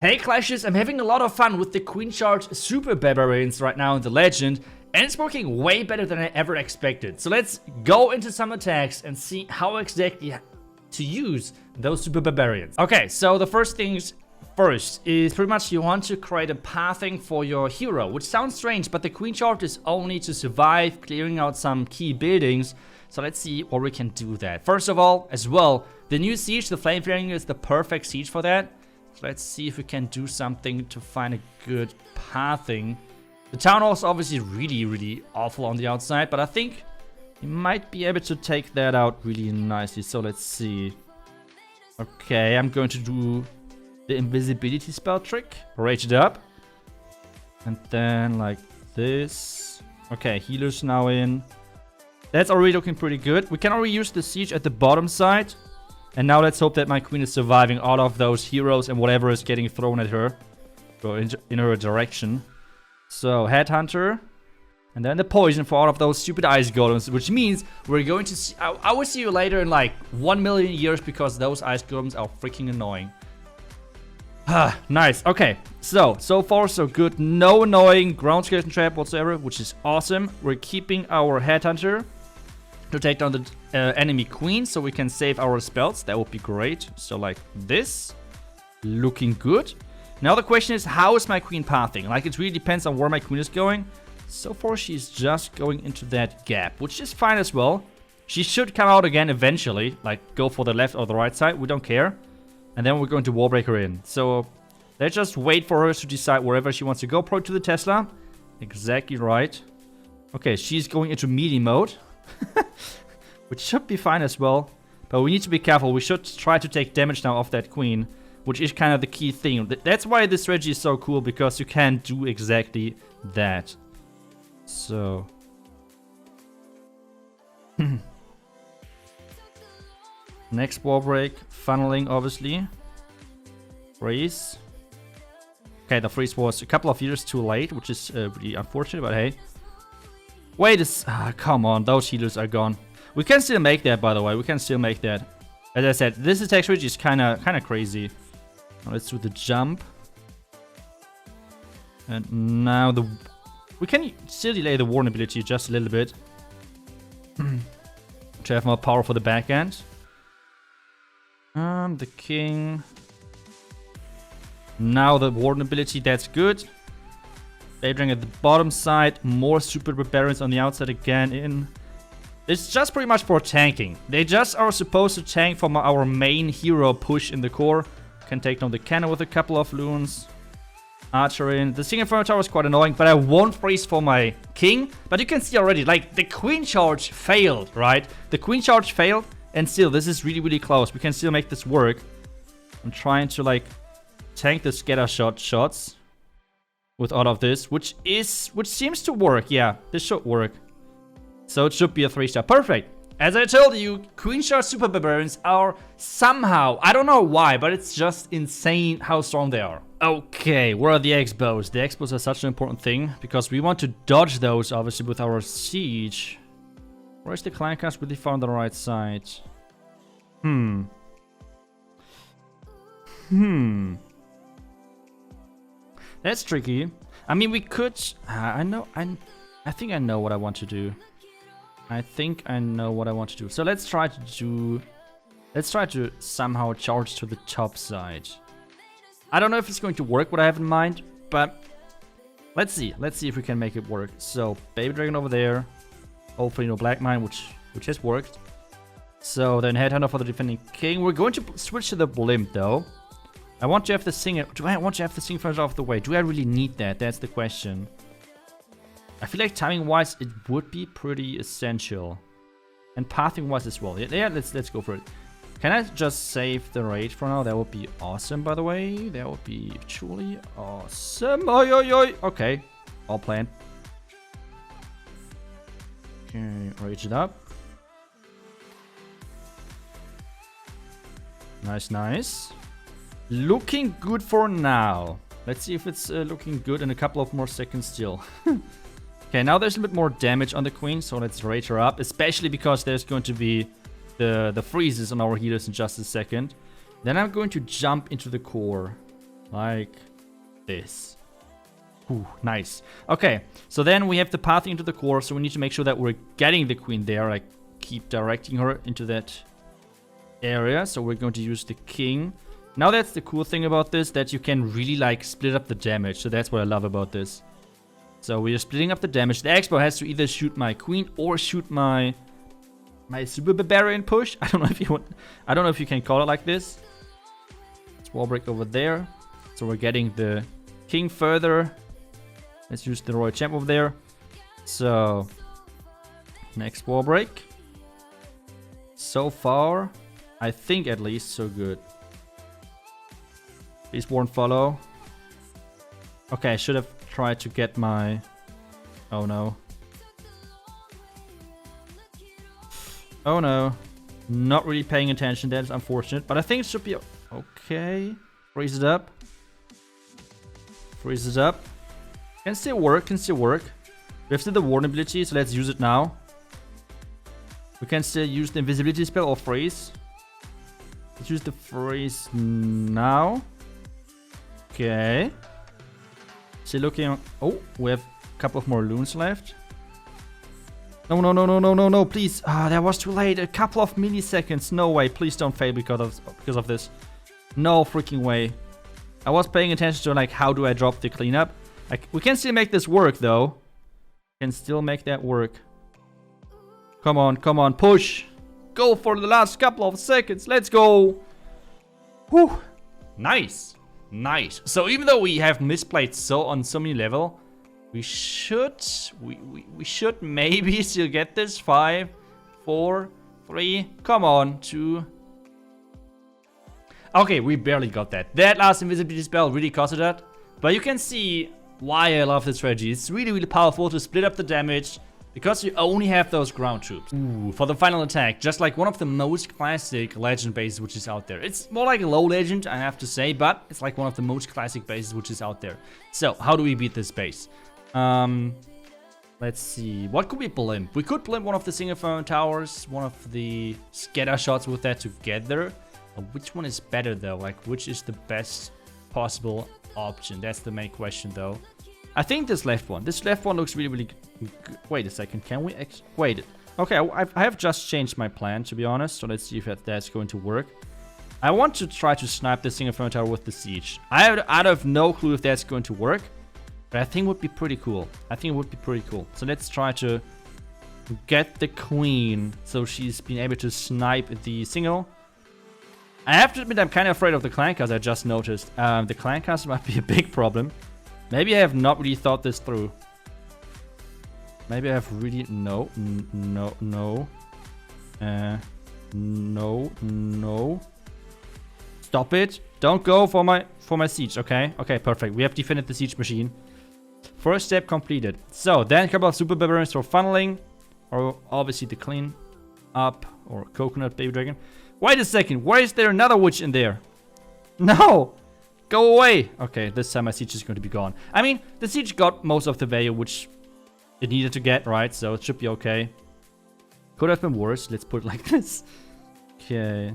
Hey Clashes, I'm having a lot of fun with the Queen Charge Super Barbarians right now in the Legend, and it's working way better than I ever expected. So let's go into some attacks and see how exactly to use those Super Barbarians. Okay, so the first things first is pretty much you want to create a pathing for your hero, which sounds strange, but the Queen Charge is only to survive, clearing out some key buildings. So let's see what we can do that. First of all, as well, the new siege, the Flame Flaring, is the perfect siege for that. So let's see if we can do something to find a good pathing. The town hall is obviously really awful on the outside, but I think you might be able to take that out really nicely. So let's see. Okay, I'm going to do the invisibility spell trick. Rage it up. And then like this. Okay, healer's now in. That's already looking pretty good. We can already use the siege at the bottom side. And now let's hope that my queen is surviving all of those heroes and whatever is getting thrown at her. Or in her direction. So, Headhunter. And then the poison for all of those stupid ice golems. Which means we're going to see... I will see you later in like 1 million years because those ice golems are freaking annoying. Nice. Okay. So far so good. No annoying ground skeleton trap whatsoever, which is awesome. We're keeping our Headhunter to take down the enemy queen so we can save our spells. That would be great. So like this. Looking good. Now the question is, how is my queen pathing? Like, it really depends on where my queen is going. So far she's just going into that gap, which is fine as well. She should come out again eventually. Like, go for the left or the right side. We don't care. And then we're going to wall break her in. So let's just wait for her to decide wherever she wants to go. Probably to the Tesla. Exactly right. Okay, she's going into melee mode. Which should be fine as well. But we need to be careful. We should try to take damage now off that queen. Which is kind of the key thing. That's why this strategy is so cool. Because you can do exactly that. So. Next wall break. Funneling, obviously. Freeze. Okay, the freeze was a couple of years too late. Which is really unfortunate. But hey. Wait, come on, those healers are gone. We can still make that, by the way. We can still make that. As I said, this attack strategy is kind of crazy. Now let's do the jump. And now we can still delay the warn ability just a little bit. To have more power for the back end. The king. Now the warden ability, that's good. Daydream at the bottom side, more super barbarians on the outside again in. It's just pretty much for tanking. They just are supposed to tank from our main hero push in the core. Can take down the cannon with a couple of loons. Archer in. The single inferno tower is quite annoying, but I won't freeze for my king. But you can see already, like, the queen charge failed, right? The queen charge failed, and still, this is really close. We can still make this work. I'm trying to, like, tank the scatter shots. With all of this, which seems to work. Yeah, this should work. So it should be a 3-star. Perfect. As I told you, Queen Charge Super Barbarians are somehow, I don't know why, but it's just insane how strong they are. Okay, where are the X-bows? The X-bows are such an important thing because we want to dodge those, obviously, with our siege. Where's the clan cast really far on the right side? That's tricky. I mean, we could... I think I know what I want to do. So let's try to do... Let's try to somehow charge to the top side. I don't know if it's going to work, what I have in mind. But let's see. Let's see if we can make it work. So, Baby Dragon over there. Hopefully no Black Mine, which has worked. So, then Headhunter for the defending king. We're going to switch to the Blimp, though. I want to have the singer. Do I want to have the singer further off the way? Do I really need that? That's the question. I feel like timing-wise, it would be pretty essential, and pathing-wise as well. Yeah, let's go for it. Can I just save the raid for now? That would be awesome, by the way. That would be truly awesome. Oi, oi, oi. Okay, all planned. Okay, rage it up. Nice. Looking good for now. Let's see if it's looking good in a couple of more seconds still. Okay, now there's a bit more damage on the queen, so let's rage her up. Especially because there's going to be the freezes on our healers in just a second. Then I'm going to jump into the core. Like this. Ooh, nice. Okay, so then we have the path into the core, so we need to make sure that we're getting the queen there. Like, keep directing her into that area. So we're going to use the king. Now that's the cool thing about this, that you can really like split up the damage. So that's what I love about this. So we are splitting up the damage. The Expo has to either shoot my queen or shoot my super barbarian push. I don't know if you want. I don't know if you can call it like this. Let's wall break over there. So we're getting the king further. Let's use the royal champ over there. So next wall break. So far, I think at least so good. Please warn follow. Okay, I should have tried to get my... Oh no. Oh no. Not really paying attention. That's unfortunate. But I think it should be... Okay. Freeze it up. Freeze it up. Can still work. Can still work. We have still the warn ability, so let's use it now. We can still use the invisibility spell or freeze. Let's use the freeze now. Okay. Still looking. Oh, we have a couple of more loons left. No, no, no, no, no, no, no, please. Ah, that was too late. A couple of milliseconds. No way. Please don't fail because of this. No freaking way. I was paying attention to like how do I drop the cleanup. Like, we can still make this work though. Can still make that work. Come on, push. Go for the last couple of seconds. Let's go. Whew. Nice. Nice. So even though we have misplayed on so many level, we should maybe still get this. 5, 4, 3. Come on, 2. Okay, we barely got that. That last invisibility spell really costed that. But you can see why I love this strategy. It's really, really powerful to split up the damage because you only have those ground troops. Ooh, for the final attack, just like one of the most classic legend bases which is out there. It's more like a low legend, I have to say, but it's like one of the most classic bases which is out there. So, how do we beat this base? Let's see. What could we blimp? We could blimp one of the single phone towers, one of the scatter shots with that together. Which one is better though? Like, which is the best possible option? That's the main question though. I think this left one. This left one looks really, really good. Wait a second. Can we... Wait. Okay, I have just changed my plan, to be honest. So let's see if that's going to work. I want to try to snipe the single phone tower with the siege. I have no clue if that's going to work. But I think it would be pretty cool. I think it would be pretty cool. So let's try to get the queen. So she's been able to snipe the single. I have to admit I'm kind of afraid of the clan cast. I just noticed. The clan cast might be a big problem. Maybe I have not really thought this through. Maybe I have really... No. No. Stop it. Don't go for my siege, okay? Okay, perfect. We have defended the siege machine. First step completed. So, then a couple of super barbarians for funneling. Or obviously the clean up. Or coconut baby dragon. Wait a second. Why is there another witch in there? No! Go away! Okay, this time my siege is going to be gone. I mean, the siege got most of the value which it needed to get, right? So it should be okay. Could have been worse. Let's put it like this. Okay.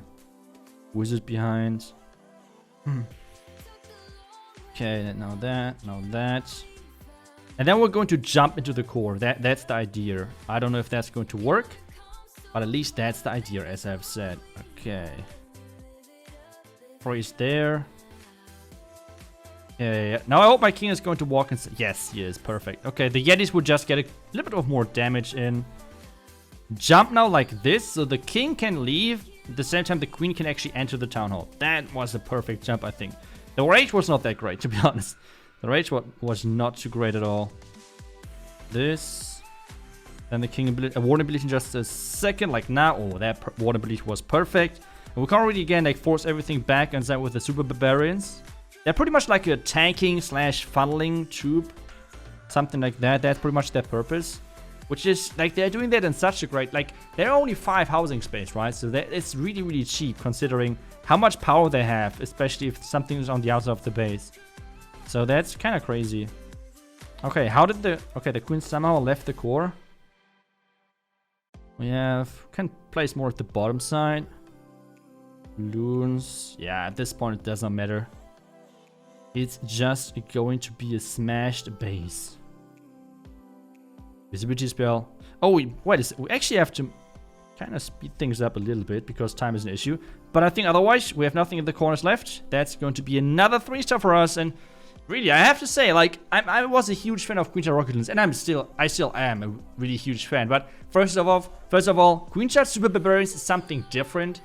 Wizard behind. Okay, now that. And then we're going to jump into the core. That's the idea. I don't know if that's going to work. But at least that's the idea, as I've said. Okay. Freeze there. Okay, now I hope my king is going to walk and... Yes, he is. Perfect. Okay, the Yetis would just get a little bit of more damage in. Jump now like this, so the king can leave. At the same time, the queen can actually enter the town hall. That was a perfect jump, I think. The rage was not that great, to be honest. The rage was not too great at all. This... Then the king ability, warn ability in just a second, like now. Oh, that warn ability was perfect. And we can't really, again, like force everything back and that with the super barbarians. They're pretty much like a tanking / funneling troop. Something like that. That's pretty much their purpose. Which is, like, they're doing that in such a great, like, they're only 5 housing space, right? So it's really, really cheap considering how much power they have, especially if something is on the outside of the base. So that's kind of crazy. Okay, how did the queen somehow left the core. We can place more at the bottom side. Loons. Yeah, at this point it does not matter. it's just going to be a smashed base. Visibility spell. Oh, wait a second. We actually have to kind of speed things up a little bit because time is an issue. But I think otherwise, we have nothing in the corners left. That's going to be another 3-star for us. And really, I have to say, like, I was a huge fan of Queenshard Rocket Launch, and I still am a really huge fan. But first of all, Queenshard Super Barbarians is something different.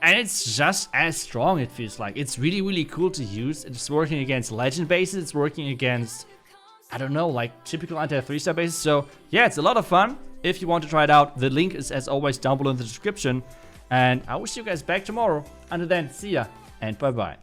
And it's just as strong, it feels like. It's really, really cool to use. It's working against legend bases. It's working against, I don't know, like typical anti-3-star bases. So yeah, it's a lot of fun. If you want to try it out, the link is as always down below in the description. And I will see you guys back tomorrow. Until then, see ya and bye-bye.